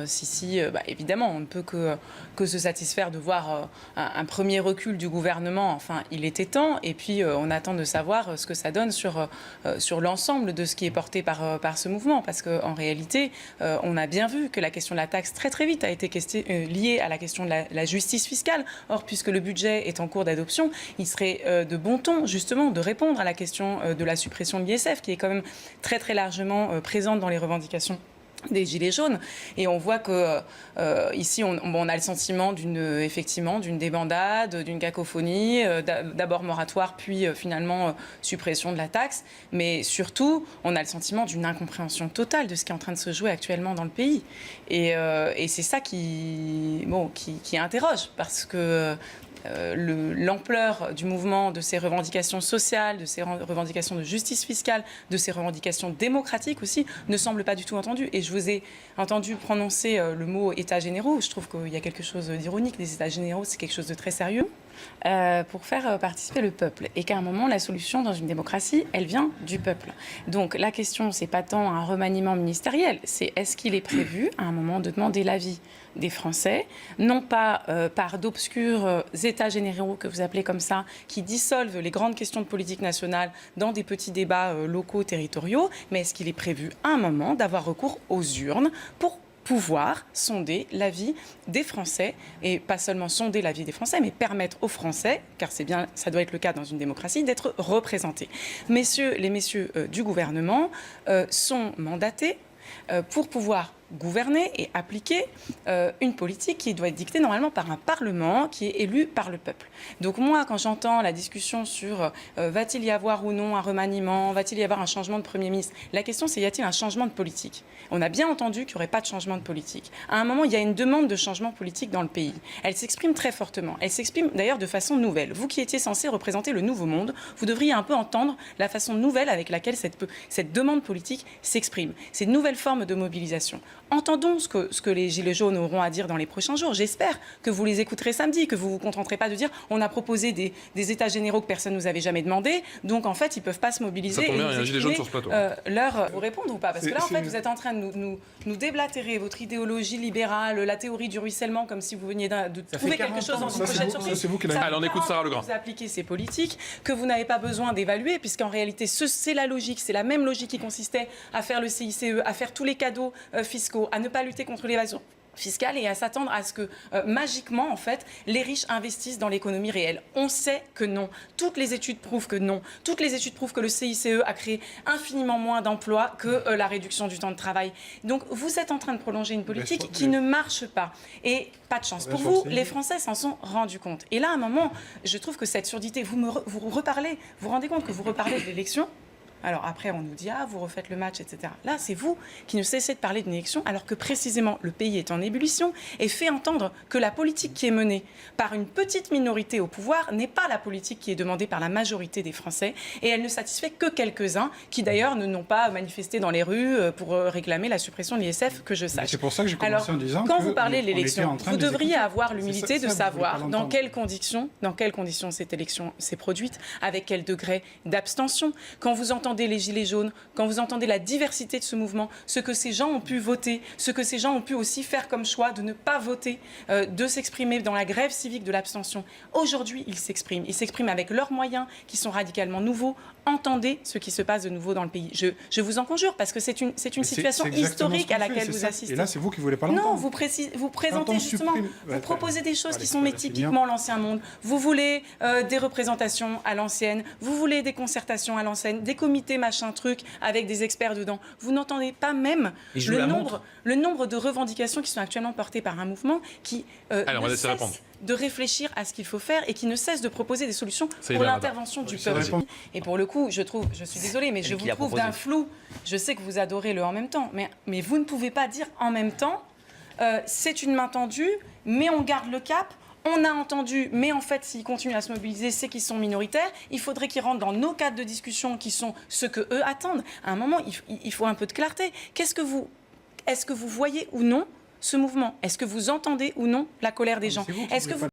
Si, évidemment, on ne peut que se satisfaire de voir un premier recul du gouvernement. Enfin, il était temps. Et puis, on attend de savoir ce que ça donne sur l'ensemble de ce qui est porté par ce mouvement. Parce qu'en réalité, on a bien vu que la question de la taxe, très très vite, a été liée à la question de la justice fiscale. Or, puisque le budget est en cours d'adoption, il serait de bon ton, justement, de répondre à la question de la suppression de l'ISF, qui est quand même très très largement présente dans les revendications des Gilets jaunes. Et on voit que ici, on a le sentiment d'une débandade, d'une cacophonie, d'abord moratoire, puis finalement suppression de la taxe. Mais surtout, on a le sentiment d'une incompréhension totale de ce qui est en train de se jouer actuellement dans le pays. Et c'est ça qui interroge, parce que l'ampleur du mouvement, de ses revendications sociales, de ses revendications de justice fiscale, de ses revendications démocratiques aussi, ne semble pas du tout entendue. Et je vous ai entendu prononcer le mot États généraux. Je trouve qu'il y a quelque chose d'ironique. Les États généraux, c'est quelque chose de très sérieux pour faire participer le peuple. Et qu'à un moment, la solution dans une démocratie, elle vient du peuple. Donc la question, c'est pas tant un remaniement ministériel, c'est est-ce qu'il est prévu à un moment de demander l'avis des Français, non pas par d'obscurs États généraux, que vous appelez comme ça, qui dissolvent les grandes questions de politique nationale dans des petits débats locaux, territoriaux, mais est-ce qu'il est prévu à un moment d'avoir recours aux urnes pour pouvoir sonder l'avis des Français, et pas seulement sonder l'avis des Français, mais permettre aux Français, car c'est bien, ça doit être le cas dans une démocratie, d'être représentés. Les messieurs du gouvernement sont mandatés pour pouvoir gouverner et appliquer une politique qui doit être dictée normalement par un Parlement qui est élu par le peuple. Donc moi, quand j'entends la discussion sur va-t-il y avoir ou non un remaniement, va-t-il y avoir un changement de Premier ministre, la question c'est y a-t-il un changement de politique? On a bien entendu qu'il n'y aurait pas de changement de politique. À un moment, il y a une demande de changement politique dans le pays. Elle s'exprime très fortement. Elle s'exprime d'ailleurs de façon nouvelle. Vous qui étiez censé représenter le nouveau monde, vous devriez un peu entendre la façon nouvelle avec laquelle cette demande politique s'exprime. C'est une nouvelle forme de mobilisation. Entendons ce que les Gilets jaunes auront à dire dans les prochains jours. J'espère que vous les écouterez samedi, que vous ne vous contenterez pas de dire on a proposé des états généraux que personne ne nous avait jamais demandé, donc en fait ils ne peuvent pas se mobiliser. Ça tombe bien, il y a un gilet jaune sur ce plateau. Vous répondre ou pas? Parce que là en fait vous êtes en train de nous déblatérer votre idéologie libérale, la théorie du ruissellement, comme si vous veniez de trouver quelque chose dans une pochette surprise. C'est vous qui l'avez. Allez, on écoute Sarah Legrand. Vous appliquez ces politiques que vous n'avez pas besoin d'évaluer, puisqu'en réalité c'est la logique, c'est la même logique qui consistait à faire le CICE, à faire tous les cadeaux fiscaux, à ne pas lutter contre l'évasion fiscale et à s'attendre à ce que magiquement, en fait, les riches investissent dans l'économie réelle. On sait que non. Toutes les études prouvent que non. Toutes les études prouvent que le CICE a créé infiniment moins d'emplois que la réduction du temps de travail. Donc, vous êtes en train de prolonger une politique qui ne marche pas. Et pas de chance. Pour vous, les Français s'en sont rendus compte. Et là, à un moment, je trouve que cette surdité, vous reparlez, vous vous rendez compte que vous reparlez de l'élection? Alors après, on nous dit, vous refaites le match, etc. Là, c'est vous qui ne cessez de parler d'une élection, alors que précisément, le pays est en ébullition et fait entendre que la politique qui est menée par une petite minorité au pouvoir n'est pas la politique qui est demandée par la majorité des Français. Et elle ne satisfait que quelques-uns, qui d'ailleurs ne n'ont pas manifesté dans les rues pour réclamer la suppression de l'ISF, que je sache. C'est pour ça que j'ai commencé en disant quand vous parlez de l'élection, vous devriez avoir l'humilité de savoir dans quelles conditions cette élection s'est produite, avec quel degré d'abstention. Quand vous entendez les Gilets jaunes, quand vous entendez la diversité de ce mouvement, ce que ces gens ont pu voter, ce que ces gens ont pu aussi faire comme choix de ne pas voter, de s'exprimer dans la grève civique de l'abstention. Aujourd'hui, ils s'expriment. Ils s'expriment avec leurs moyens qui sont radicalement nouveaux. Entendez ce qui se passe de nouveau dans le pays. Je vous en conjure, parce que c'est une situation historique à laquelle vous assistez. Et là, c'est vous qui voulez pas l'entendre. Non, vous présentez justement, vous proposez des choses qui sont typiquement l'ancien monde. Vous voulez des représentations à l'ancienne, vous voulez des concertations à l'ancienne, des comités machin truc avec des experts dedans. Vous n'entendez pas même le nombre de revendications qui sont actuellement portées par un mouvement qui ne cesse de réfléchir à ce qu'il faut faire et qui ne cesse de proposer des solutions pour l'intervention du peuple. Et pour le coup, je suis désolée, mais je vous trouve d'un flou. Je sais que vous adorez le en même temps, mais vous ne pouvez pas dire en même temps c'est une main tendue, mais on garde le cap. On a entendu, mais en fait, s'ils continuent à se mobiliser, c'est qu'ils sont minoritaires. Il faudrait qu'ils rentrent dans nos cadres de discussion qui sont ce qu'eux attendent. À un moment, il faut un peu de clarté. Est-ce que vous voyez ou non ce mouvement? Est-ce que vous entendez ou non la colère des gens? Est-ce que vous